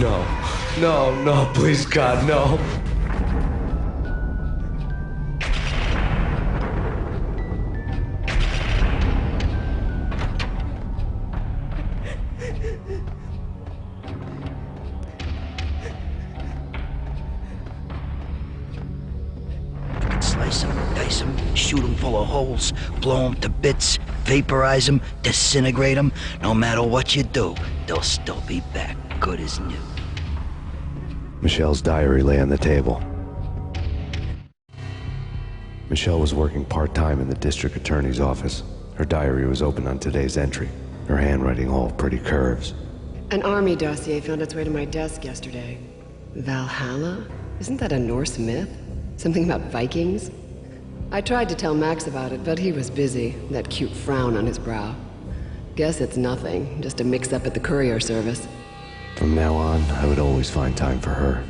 No. No, no, please, God, no. Slice them, dice them, shoot them full of holes, blow them to bits, vaporize them, disintegrate them. No matter what you do, they'll still be back, good as new. Michelle's diary lay on the table. Michelle was working part-time in the district attorney's office. Her diary was open on today's entry, her handwriting all pretty curves. An army dossier found its way to my desk yesterday. Valhalla? Isn't that a Norse myth? Something about Vikings? I tried to tell Max about it, but he was busy, that cute frown on his brow. Guess it's nothing, just a mix-up at the courier service. From now on, I would always find time for her.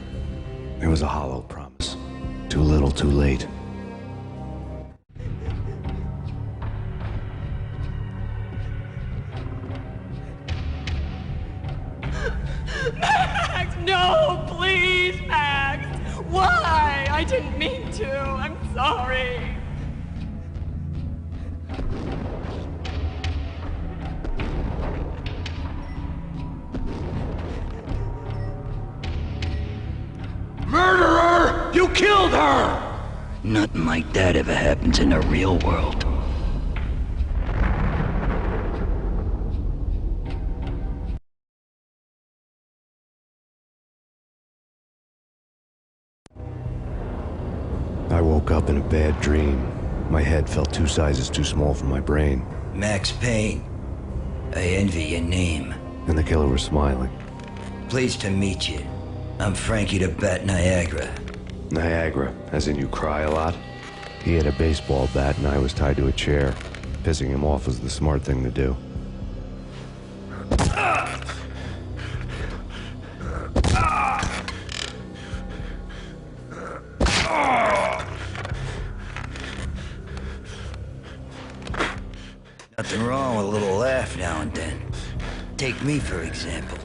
It was a hollow promise. Too little, too late. Max, no, please, Max. Why? I didn't mean to. I'm sorry. Murderer! You killed her! Nothing like that ever happens in the real world. I woke up in a bad dream. My head felt 2 sizes too small for my brain. Max Payne. I envy your name. And the killer was smiling. Pleased to meet you. I'm Frankie the Bat Niagara. Niagara, as in you cry a lot? He had a baseball bat and I was tied to a chair. Pissing him off was the smart thing to do. Nothing wrong with a little laugh now and then. Take me, for example.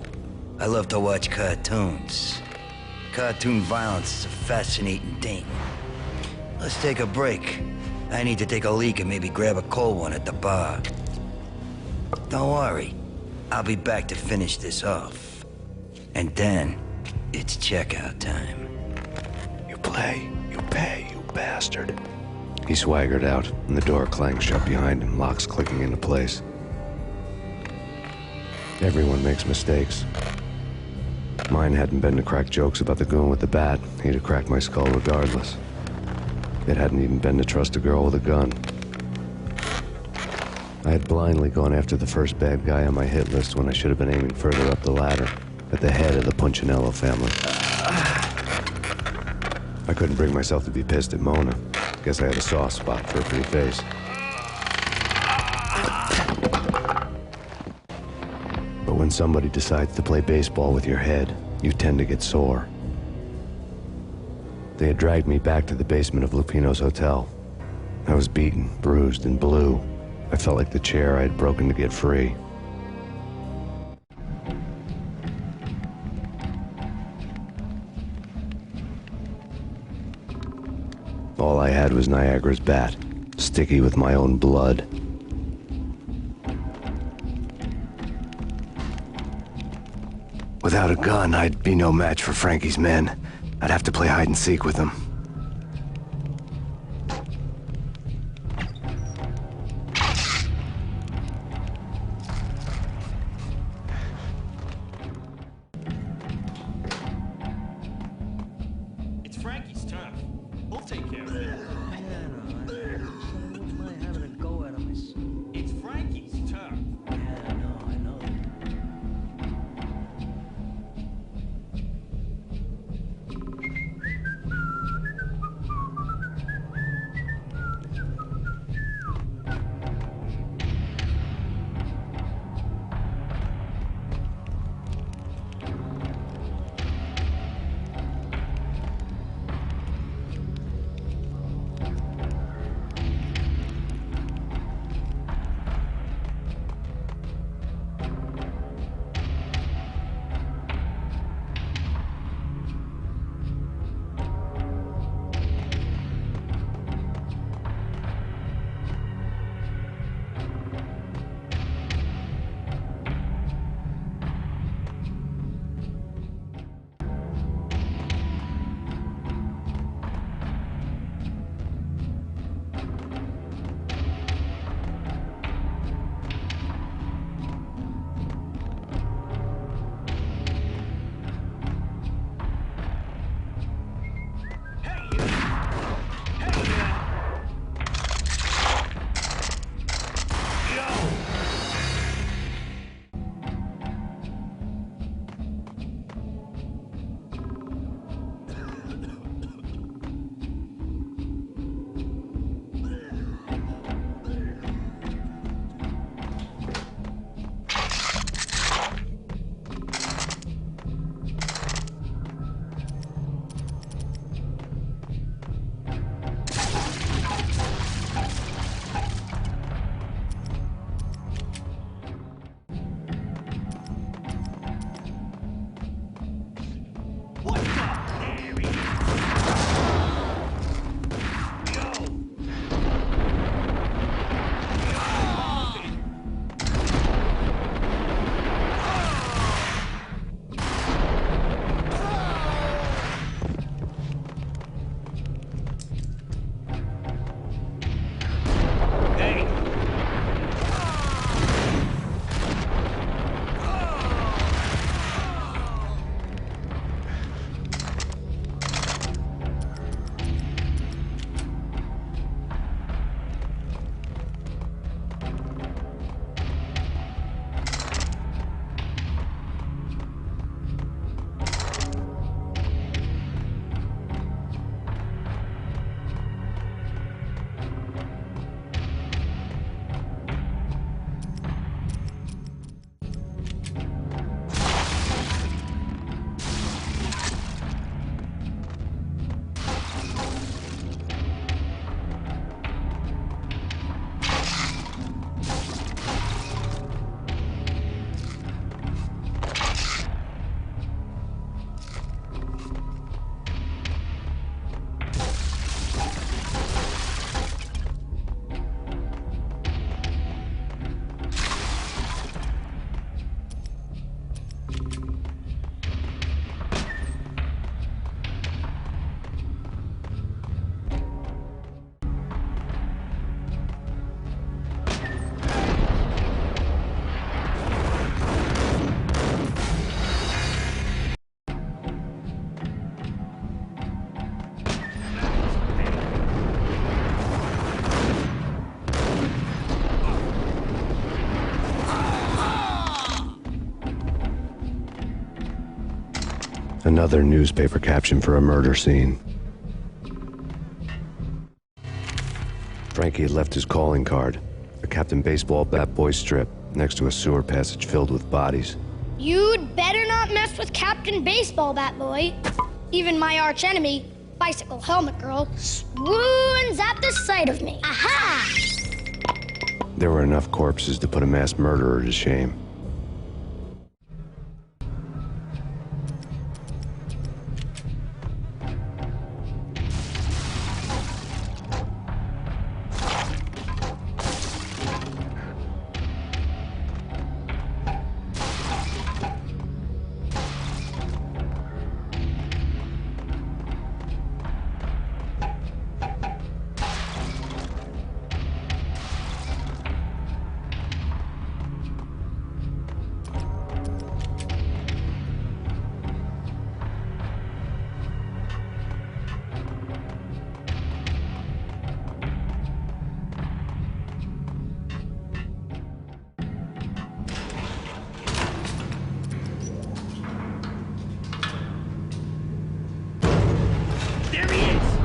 I love to watch cartoons. Cartoon violence is a fascinating thing. Let's take a break. I need to take a leak and maybe grab a cold one at the bar. Don't worry. I'll be back to finish this off. And then, it's checkout time. You play, you pay, you bastard. He swaggered out, and the door clanged shut behind him, locks clicking into place. Everyone makes mistakes. Mine hadn't been to crack jokes about the goon with the bat. He'd have cracked my skull regardless. It hadn't even been to trust a girl with a gun. I had blindly gone after the first bad guy on my hit list when I should have been aiming further up the ladder, at the head of the Punchinello family. I couldn't bring myself to be pissed at Mona. Guess I had a soft spot for a pretty face. But when somebody decides to play baseball with your head, you tend to get sore. They had dragged me back to the basement of Lupino's hotel. I was beaten, bruised, and blue. I felt like the chair I had broken to get free. All I had was Niagara's bat, sticky with my own blood. Without a gun, I'd be no match for Frankie's men. I'd have to play hide and seek with them. It's Frankie's turn. We'll take care of it. It's Frankie's turn. I know. Another newspaper caption for a murder scene. Frankie had left his calling card, a Captain Baseball bat boy strip, next to a sewer passage filled with bodies. You'd better not mess with Captain Baseball Bat Boy. Even my archenemy, Bicycle Helmet Girl, swoons at the sight of me. Aha! There were enough corpses to put a mass murderer to shame. There he is!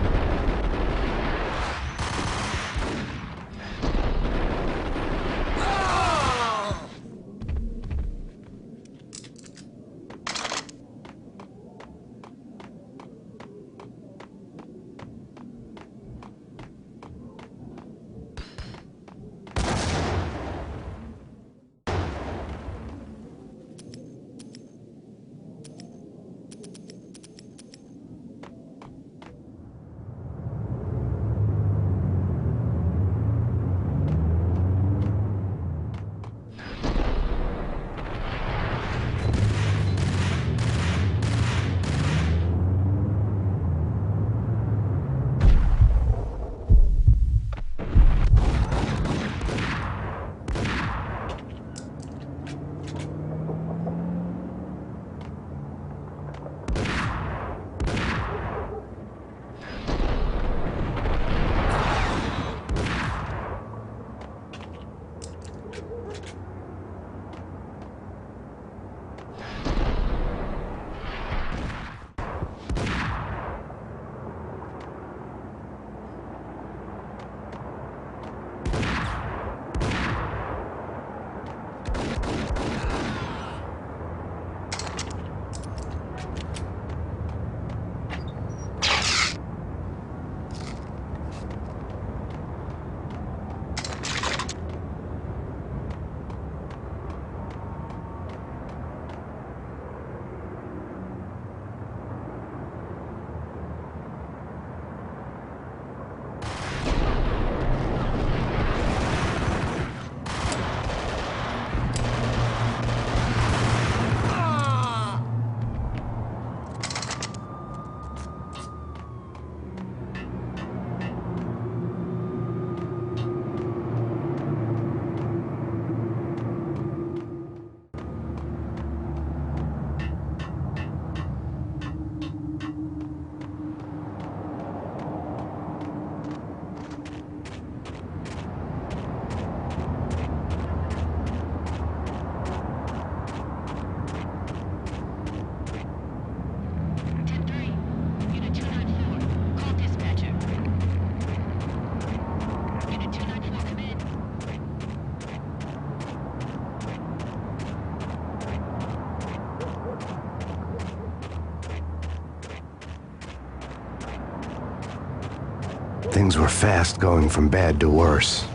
Things were fast going from bad to worse.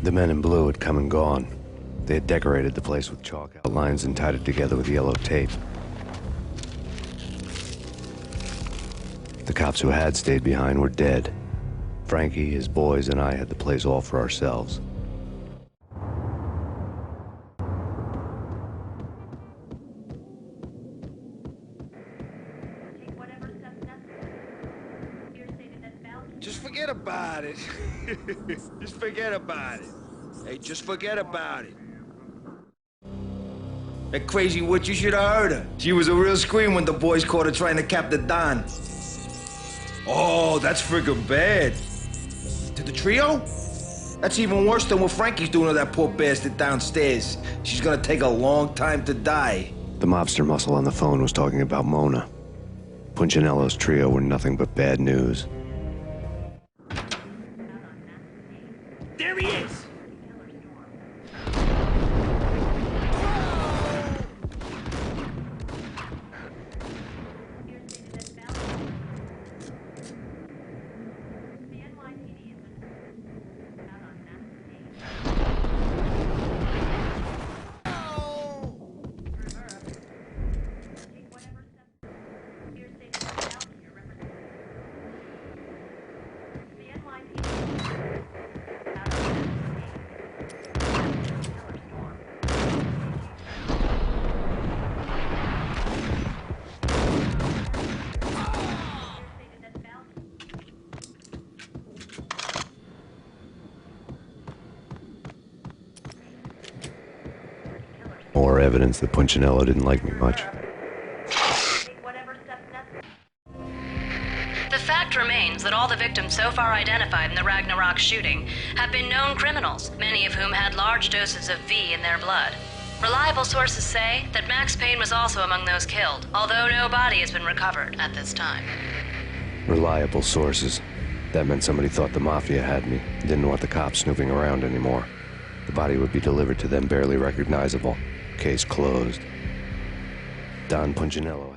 The men in blue had come and gone. They had decorated the place with chalk outlines and tied it together with yellow tape. The cops who had stayed behind were dead. Frankie, his boys, and I had the place all for ourselves. Just forget about it. Just forget about it. Hey, just forget about it. That crazy witch, you should have heard her. She was a real scream when the boys caught her trying to cap the Don. Oh, that's friggin' bad. To the trio? That's even worse than what Frankie's doing to that poor bastard downstairs. She's gonna take a long time to die. The mobster muscle on the phone was talking about Mona. Punchinello's trio were nothing but bad news. There he is! More evidence that Punchinello didn't like me much. The fact remains that all the victims so far identified in the Ragnarok shooting have been known criminals, many of whom had large doses of V in their blood. Reliable sources say that Max Payne was also among those killed, although no body has been recovered at this time. Reliable sources. That meant somebody thought the Mafia had me, didn't want the cops snooping around anymore. The body would be delivered to them barely recognizable. Case closed. Don Punchinello